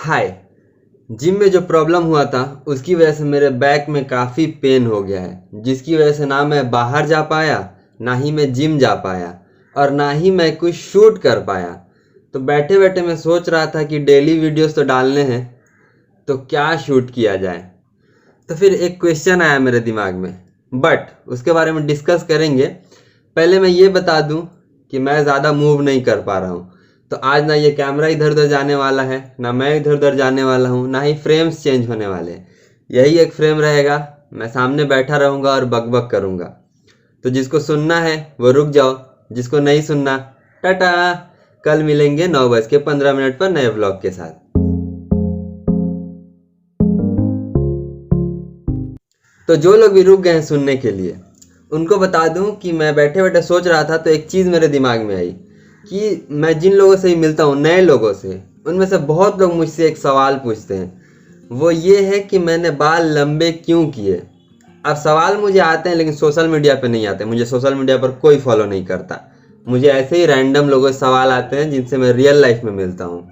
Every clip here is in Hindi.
हाय। जिम में जो प्रॉब्लम हुआ था उसकी वजह से मेरे बैक में काफ़ी पेन हो गया है, जिसकी वजह से ना मैं बाहर जा पाया, ना ही मैं जिम जा पाया और ना ही मैं कुछ शूट कर पाया। तो बैठे बैठे मैं सोच रहा था कि डेली वीडियोस तो डालने हैं, तो क्या शूट किया जाए। तो फिर एक क्वेश्चन आया मेरे दिमाग में, बट उसके बारे में डिस्कस करेंगे। पहले मैं ये बता दूं कि मैं ज़्यादा मूव नहीं कर पा रहा हूँ, तो आज ना ये कैमरा इधर उधर जाने वाला है, ना मैं इधर उधर जाने वाला हूँ, ना ही फ्रेम्स चेंज होने वाले हैं। यही एक फ्रेम रहेगा, मैं सामने बैठा रहूँगा और बकबक करूँगा। तो जिसको सुनना है वो रुक जाओ, जिसको नहीं सुनना टाटा। कल मिलेंगे 9:15 पर नए व्लॉग के साथ। तो जो लोग भी रुक गए हैं सुनने के लिए, उनको बता दूं कि मैं बैठे बैठे सोच रहा था, तो एक चीज़ मेरे दिमाग में आई कि मैं जिन लोगों से ही मिलता हूँ, नए लोगों से, उनमें से बहुत लोग मुझसे एक सवाल पूछते हैं। वो ये है कि मैंने बाल लंबे क्यों किए। अब सवाल मुझे आते हैं लेकिन सोशल मीडिया पे नहीं आते। मुझे सोशल मीडिया पर कोई फॉलो नहीं करता। मुझे ऐसे ही रैंडम लोगों से सवाल आते हैं जिनसे मैं रियल लाइफ में मिलता हूँ।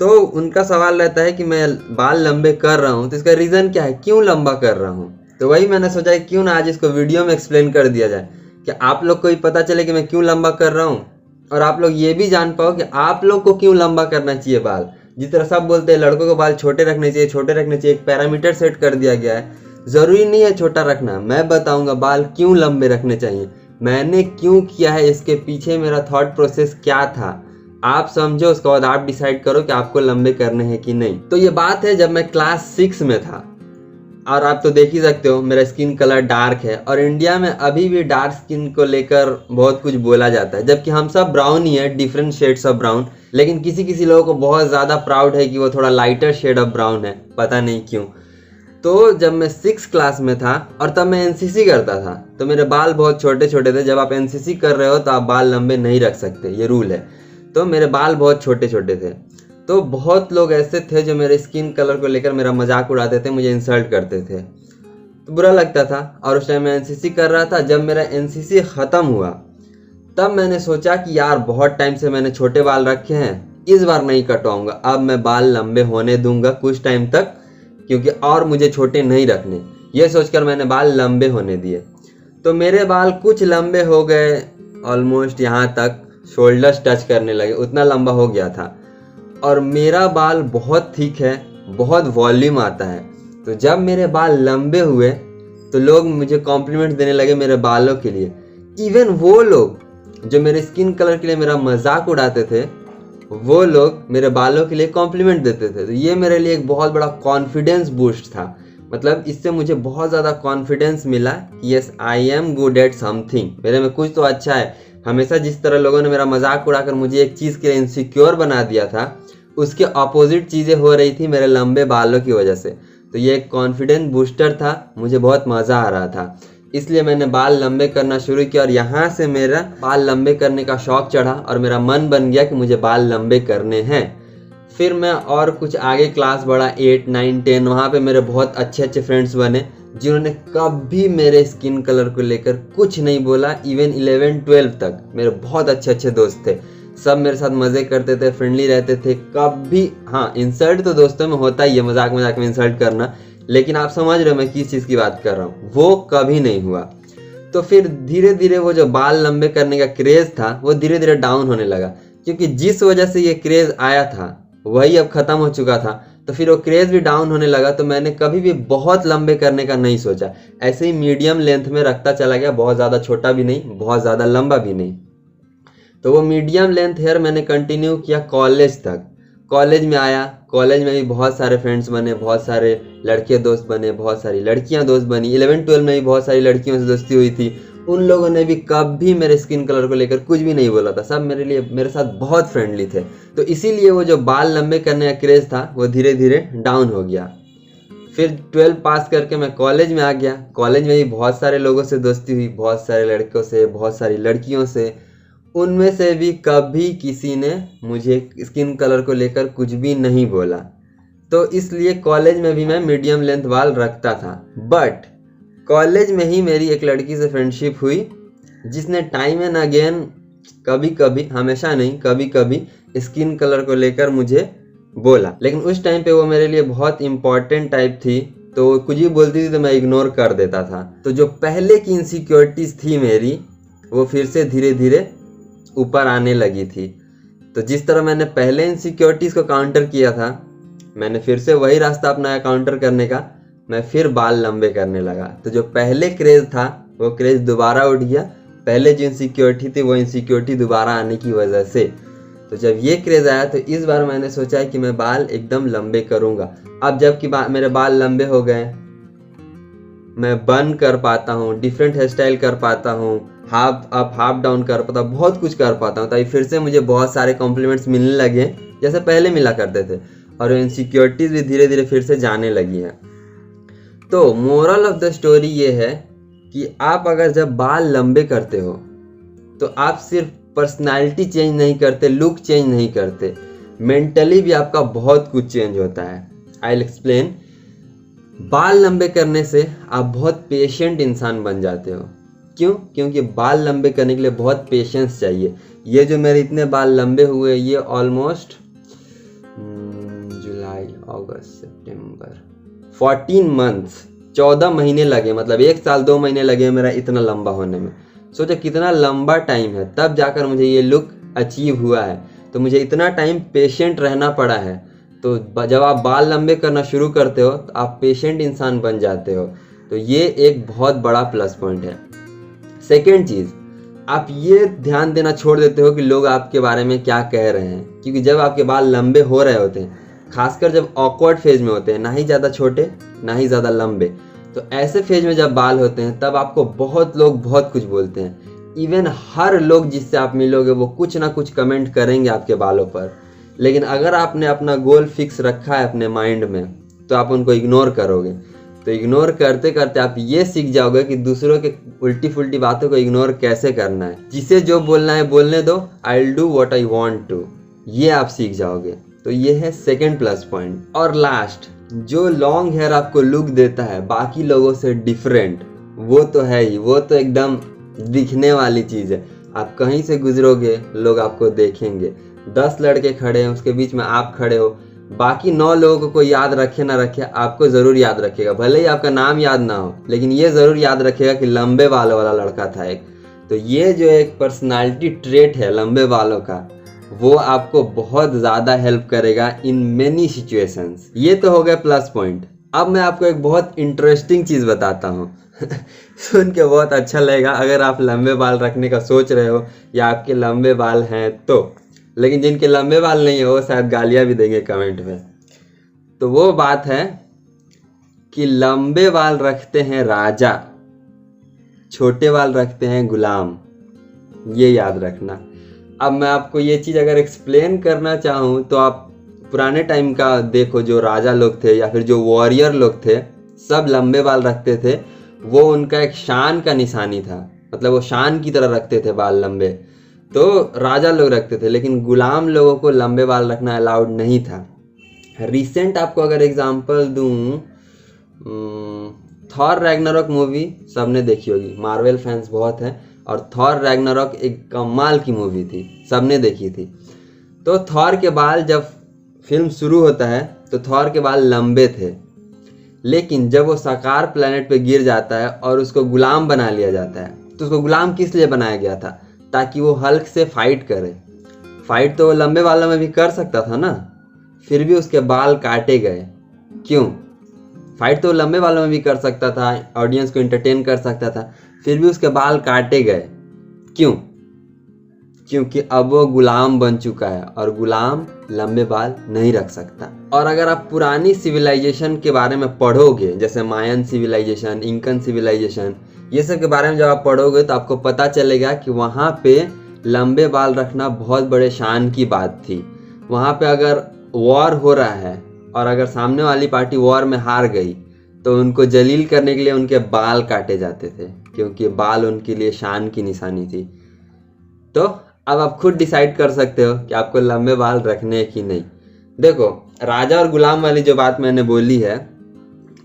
तो उनका सवाल रहता है कि मैं बाल लंबे कर रहा हूँ तो इसका रीज़न क्या है, क्यों लंबा कर रहा हूँ। तो वही मैंने सोचा है क्यों ना आज इसको वीडियो में एक्सप्लेन कर दिया जाए कि आप लोग को भी पता चले कि मैं क्यों लंबा कर रहा हूँ, और आप लोग ये भी जान पाओ कि आप लोग को क्यों लंबा करना चाहिए बाल। जिस तरह सब बोलते हैं लड़कों को बाल छोटे रखने चाहिए, छोटे रखने चाहिए, एक पैरामीटर सेट कर दिया गया है। ज़रूरी नहीं है छोटा रखना। मैं बताऊँगा बाल क्यों लंबे रखने चाहिए, मैंने क्यों किया है, इसके पीछे मेरा थॉट प्रोसेस क्या था। आप समझो, उसके बाद आप डिसाइड करो कि आपको लंबे करने हैं कि नहीं। तो ये बात है जब मैं क्लास 6 में था, और आप तो देख ही सकते हो मेरा स्किन कलर डार्क है, और इंडिया में अभी भी डार्क स्किन को लेकर बहुत कुछ बोला जाता है, जबकि हम सब ब्राउन ही है, डिफरेंट शेड्स ऑफ ब्राउन। लेकिन किसी किसी लोगों को बहुत ज़्यादा प्राउड है कि वो थोड़ा लाइटर शेड ऑफ ब्राउन है, पता नहीं क्यों। तो जब मैं 6 क्लास में था और तब मैं एनसीसी करता था, तो मेरे बाल बहुत छोटे छोटे थे। जब आप एनसीसी कर रहे हो तो आप बाल लंबे नहीं रख सकते, ये रूल है। तो मेरे बाल बहुत छोटे छोटे थे। तो बहुत लोग ऐसे थे जो मेरे स्किन कलर को लेकर मेरा मजाक उड़ाते थे, मुझे इंसल्ट करते थे, तो बुरा लगता था। और उस टाइम मैं एनसीसी कर रहा था। जब मेरा एनसीसी ख़त्म हुआ तब मैंने सोचा कि यार बहुत टाइम से मैंने छोटे बाल रखे हैं, इस बार नहीं कटवाऊंगा, अब मैं बाल लंबे होने दूंगा कुछ टाइम तक, क्योंकि और मुझे छोटे नहीं रखने। ये सोचकर मैंने बाल लंबे होने दिए। तो मेरे बाल कुछ लंबे हो गए, ऑलमोस्ट यहाँ तक शोल्डर्स टच करने लगे, उतना लंबा हो गया था। और मेरा बाल बहुत थिक है, बहुत वॉल्यूम आता है। तो जब मेरे बाल लंबे हुए तो लोग मुझे कॉम्प्लीमेंट देने लगे मेरे बालों के लिए। इवन वो लोग जो मेरे स्किन कलर के लिए मेरा मजाक उड़ाते थे, वो लोग मेरे बालों के लिए कॉम्प्लीमेंट देते थे। तो ये मेरे लिए एक बहुत बड़ा कॉन्फिडेंस बूस्ट था। मतलब इससे मुझे बहुत ज़्यादा कॉन्फिडेंस मिला कि yes I am good at something, मेरे में कुछ तो अच्छा है। हमेशा जिस तरह लोगों ने मेरा मजाक उड़ाकर मुझे एक चीज़ के लिए इनसिक्योर बना दिया था, उसके अपोजिट चीज़ें हो रही थी मेरे लंबे बालों की वजह से। तो ये एक कॉन्फिडेंस बूस्टर था, मुझे बहुत मज़ा आ रहा था, इसलिए मैंने बाल लंबे करना शुरू किया। और यहाँ से मेरा बाल लंबे करने का शौक़ चढ़ा और मेरा मन बन गया कि मुझे बाल लंबे करने हैं। फिर मैं और कुछ आगे क्लास बढ़ा, 8, 9, 10, वहाँ पे मेरे बहुत अच्छे अच्छे फ्रेंड्स बने जिन्होंने कभी मेरे स्किन कलर को लेकर कुछ नहीं बोला। इवन 11, 12 तक मेरे बहुत अच्छे अच्छे दोस्त थे, सब मेरे साथ मज़े करते थे, फ्रेंडली रहते थे। कभी, हाँ, इंसल्ट तो दोस्तों में होता ही है, मजाक मजाक में इंसल्ट करना, लेकिन आप समझ रहे हो मैं किस चीज़ की बात कर रहा हूँ, वो कभी नहीं हुआ। तो फिर धीरे धीरे वो जो बाल लंबे करने का क्रेज़ था वो धीरे धीरे डाउन होने लगा, क्योंकि जिस वजह से ये क्रेज़ आया था वही अब ख़त्म हो चुका था। तो फिर वो क्रेज़ भी डाउन होने लगा। तो मैंने कभी भी बहुत लंबे करने का नहीं सोचा, ऐसे ही मीडियम लेंथ में रखता चला गया, बहुत ज़्यादा छोटा भी नहीं, बहुत ज़्यादा लंबा भी नहीं। तो वो मीडियम लेंथ हेयर मैंने कंटिन्यू किया कॉलेज तक। कॉलेज में आया, कॉलेज में भी बहुत सारे फ्रेंड्स बने, बहुत सारे लड़के दोस्त बने, बहुत सारी लड़कियां दोस्त बनी। 11, 12 में भी बहुत सारी लड़कियों से दोस्ती हुई थी। उन लोगों ने भी कभी मेरे स्किन कलर को लेकर कुछ भी नहीं बोला था, सब मेरे साथ बहुत फ्रेंडली थे। तो इसीलिए वो जो बाल लंबे करने का क्रेज़ था वो धीरे धीरे डाउन हो गया। फिर 12 पास करके मैं कॉलेज में आ गया। कॉलेज में भी बहुत सारे लोगों से दोस्ती हुई, बहुत सारे लड़कों से, बहुत सारी लड़कियों से। उनमें से भी कभी किसी ने मुझे स्किन कलर को लेकर कुछ भी नहीं बोला। तो इसलिए कॉलेज में भी मैं मीडियम लेंथ बाल रखता था। बट कॉलेज में ही मेरी एक लड़की से फ्रेंडशिप हुई जिसने टाइम एंड अगेन, कभी कभी, हमेशा नहीं, कभी कभी स्किन कलर को लेकर मुझे बोला। लेकिन उस टाइम पे वो मेरे लिए बहुत इंपॉर्टेंट टाइप थी, तो वो कुछ भी बोलती थी तो मैं इग्नोर कर देता था। तो जो पहले की इनसिक्योरिटीज़ थी मेरी, वो फिर से धीरे धीरे ऊपर आने लगी थी। तो जिस तरह मैंने पहले इनसिक्योरिटीज़ को काउंटर किया था, मैंने फिर से वही रास्ता अपनाया काउंटर करने का। मैं फिर बाल लंबे करने लगा। तो जो पहले क्रेज़ था वो क्रेज़ दोबारा उठ गया। पहले जो इनसिक्योरिटी थी वो इनसिक्योरिटी दोबारा आने की वजह से। तो जब ये क्रेज़ आया तो इस बार मैंने सोचा है कि मैं बाल एकदम लंबे करूँगा। अब जबकि मेरे बाल लंबे हो गए, मैं बन कर पाता हूँ, डिफरेंट हेयर स्टाइल कर पाता हूँ, हाफ अप हाफ डाउन कर पाता हूँ, बहुत कुछ कर पाता हूँ। तो फिर से मुझे बहुत सारे कॉम्प्लीमेंट्स मिलने लगे जैसे पहले मिला करते थे, और इनसिक्योरिटीज़ भी धीरे धीरे फिर से जाने लगी हैं। तो मोरल ऑफ द स्टोरी ये है कि आप अगर जब बाल लंबे करते हो तो आप सिर्फ पर्सनालिटी चेंज नहीं करते, लुक चेंज नहीं करते, मेंटली भी आपका बहुत कुछ चेंज होता है। I will explain. बाल लंबे करने से आप बहुत पेशेंट इंसान बन जाते हो। क्यों? क्योंकि बाल लंबे करने के लिए बहुत पेशेंस चाहिए। ये जो मेरे इतने बाल लंबे हुए, ये ऑलमोस्ट जुलाई अगस्त सितंबर 14 मंथ्स, 14 महीने लगे, मतलब 1 साल 2 महीने लगे मेरा इतना लंबा होने में। सोचो कितना लंबा टाइम है, तब जाकर मुझे ये लुक अचीव हुआ है। तो मुझे इतना टाइम पेशेंट रहना पड़ा है। तो जब आप बाल लंबे करना शुरू करते हो तो आप पेशेंट इंसान बन जाते हो। तो ये एक बहुत बड़ा प्लस पॉइंट है। सेकेंड चीज़, आप ये ध्यान देना छोड़ देते हो कि लोग आपके बारे में क्या कह रहे हैं। क्योंकि जब आपके बाल लंबे हो रहे होते हैं, खासकर जब ऑकवर्ड फेज में होते हैं, ना ही ज़्यादा छोटे ना ही ज़्यादा लंबे, तो ऐसे फेज में जब बाल होते हैं तब आपको बहुत लोग बहुत कुछ बोलते हैं। इवन हर लोग जिससे आप मिलोगे वो कुछ ना कुछ कमेंट करेंगे आपके बालों पर। लेकिन अगर आपने अपना गोल फिक्स रखा है अपने माइंड में तो आप उनको इग्नोर करोगे। तो इग्नोर करते करते आप ये सीख जाओगे कि दूसरों के उल्टी फुल्टी बातों को इग्नोर कैसे करना है। जिसे जो बोलना है बोलने दो, I will do what I want to, ये आप सीख जाओगे। तो ये है सेकेंड प्लस पॉइंट। और लास्ट, जो लॉन्ग हेयर आपको लुक देता है बाकी लोगों से डिफरेंट, वो तो है ही, वो तो एकदम दिखने वाली चीज़ है। आप कहीं से गुजरोगे लोग आपको देखेंगे, 10 लड़के खड़े हैं उसके बीच में आप खड़े हो, बाकी 9 लोगों को कोई याद रखे ना रखे, आपको ज़रूर याद रखेगा। भले ही आपका नाम याद ना हो, लेकिन ये ज़रूर याद रखेगा कि लंबे बालों वाला लड़का था एक। तो ये जो एक पर्सनालिटी ट्रेट है लंबे बालों का, वो आपको बहुत ज़्यादा हेल्प करेगा इन मेनी सिचुएशंस। ये तो हो गया प्लस पॉइंट। अब मैं आपको एक बहुत इंटरेस्टिंग चीज़ बताता हूँ सुन के बहुत अच्छा लगेगा अगर आप लंबे बाल रखने का सोच रहे हो या आपके लंबे बाल हैं तो। लेकिन जिनके लंबे बाल नहीं है वो शायद गालियाँ भी देंगे कमेंट में। तो वो बात है कि लंबे बाल रखते हैं राजा, छोटे बाल रखते हैं गुलाम। ये याद रखना। अब मैं आपको ये चीज़ अगर एक्सप्लेन करना चाहूँ तो आप पुराने टाइम का देखो, जो राजा लोग थे या फिर जो वॉरियर लोग थे, सब लंबे बाल रखते थे। वो उनका एक शान का निशानी था, मतलब वो शान की तरह रखते थे बाल लंबे। तो राजा लोग रखते थे, लेकिन गुलाम लोगों को लंबे बाल रखना अलाउड नहीं था। रिसेंट आपको अगर एग्जांपल दूँ, थॉर रैग्नारोक मूवी सबने देखी होगी, मार्वल फैंस बहुत हैं, और थॉर रैग्नारोक एक कमाल की मूवी थी, सबने देखी थी। तो थॉर के बाल जब फिल्म शुरू होता है तो थॉर के बाल लंबे थे, लेकिन जब वो साकार प्लेनेट पे गिर जाता है और उसको गुलाम बना लिया जाता है, तो उसको गुलाम किस लिए बनाया गया था? ताकि वो हल्क से फाइट करे। फाइट तो वो लंबे बालों में भी कर सकता था ना, फिर भी उसके बाल काटे गए। क्यों? फाइट तो लंबे बालों में भी कर सकता था, ऑडियंस को एंटरटेन कर सकता था, फिर भी उसके बाल काटे गए। क्यों? क्योंकि अब वो गुलाम बन चुका है और गुलाम लंबे बाल नहीं रख सकता। और अगर आप पुरानी सिविलाइजेशन के बारे में पढ़ोगे, जैसे मायन सिविलाइजेशन, इंकन सिविलाइजेशन, ये सब के बारे में जब आप पढ़ोगे तो आपको पता चलेगा कि वहाँ पे लंबे बाल रखना बहुत बड़े शान की बात थी। वहाँ पे अगर वॉर हो रहा है और अगर सामने वाली पार्टी वॉर में हार गई तो उनको जलील करने के लिए उनके बाल काटे जाते थे, क्योंकि बाल उनके लिए शान की निशानी थी। तो अब आप खुद डिसाइड कर सकते हो कि आपको लंबे बाल रखने कि नहीं। देखो, राजा और गुलाम वाली जो बात मैंने बोली है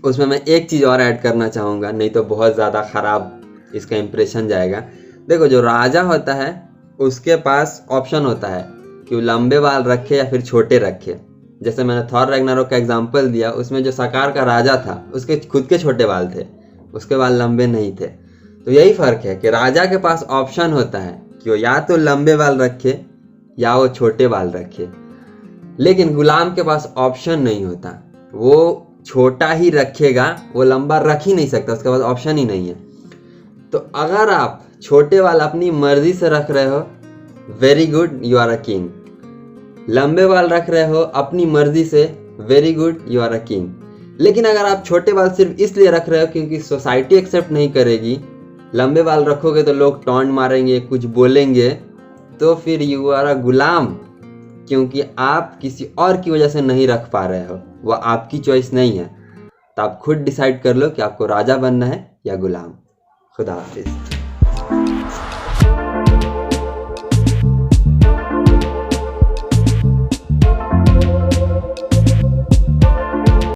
उसमें मैं एक चीज़ और ऐड करना चाहूँगा, नहीं तो बहुत ज़्यादा ख़राब इसका इम्प्रेशन जाएगा। देखो, जो राजा होता है उसके पास ऑप्शन होता है कि वो लंबे बाल रखे या फिर छोटे रखे। जैसे मैंने थॉर रैग्नारोक का एग्जाम्पल दिया, उसमें जो सकार का राजा था उसके खुद के छोटे बाल थे, उसके बाल लंबे नहीं थे। तो यही फ़र्क है कि राजा के पास ऑप्शन होता है कि वो या तो लंबे बाल रखे या वो छोटे बाल रखे, लेकिन गुलाम के पास ऑप्शन नहीं होता। वो छोटा ही रखेगा, वो लंबा रख ही नहीं सकता, उसके पास ऑप्शन ही नहीं है। तो अगर आप छोटे बाल अपनी मर्जी से रख रहे हो, very good, you are a king. लंबे बाल रख रहे हो अपनी मर्जी से, very good, you are a king. लेकिन अगर आप छोटे बाल सिर्फ इसलिए रख रहे हो क्योंकि सोसाइटी एक्सेप्ट नहीं करेगी, लंबे बाल रखोगे तो लोग टॉन्ट मारेंगे, कुछ बोलेंगे, तो फिर यू आर अ गुलाम, क्योंकि आप किसी और की वजह से नहीं रख पा रहे हो, वह आपकी चॉइस नहीं है। तो आप खुद डिसाइड कर लो कि आपको राजा बनना है या गुलाम। खुदा हाफिज।